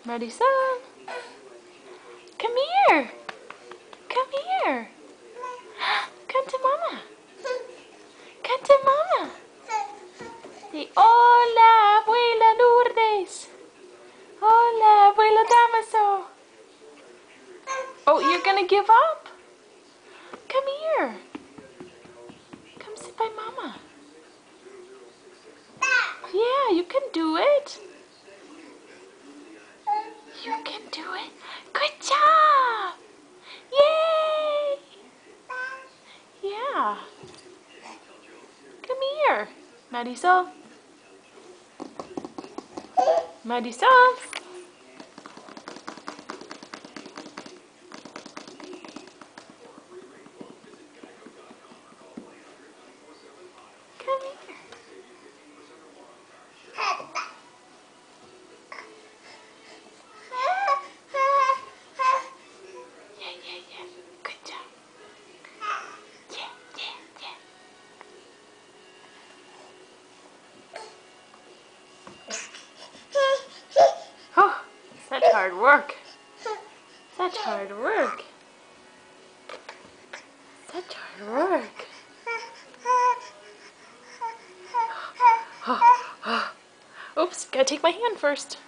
Marisol, come here. Come here. Come to Mama. Come to Mama. Say, hola, abuela Lourdes. Hola, abuelo Damaso. Oh, you're gonna give up? Come here. Come sit by Mama. Yeah, you can do it. You can do it. Good job. Yay. Yeah. Come here. Marisol. Marisol. Come here. Yeah. Good job. Yeah. Oh, such hard work. Such hard work. Such hard work. Oops, gotta take my hand first.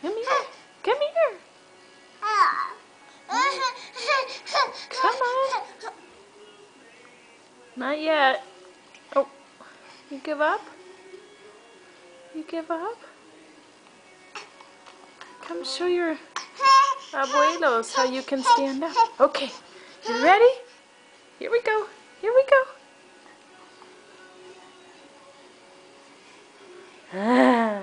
Come here. Come here. Come on. Not yet. Oh, you give up? You give up? Come show your abuelos how you can stand up. Okay, you ready? Here we go. Here we go. Ah.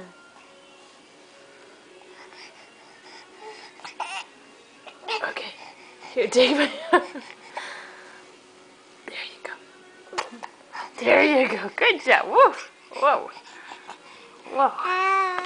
Okay, here, take my There you go. There you go. Good job. Whoa. Whoa. Whoa.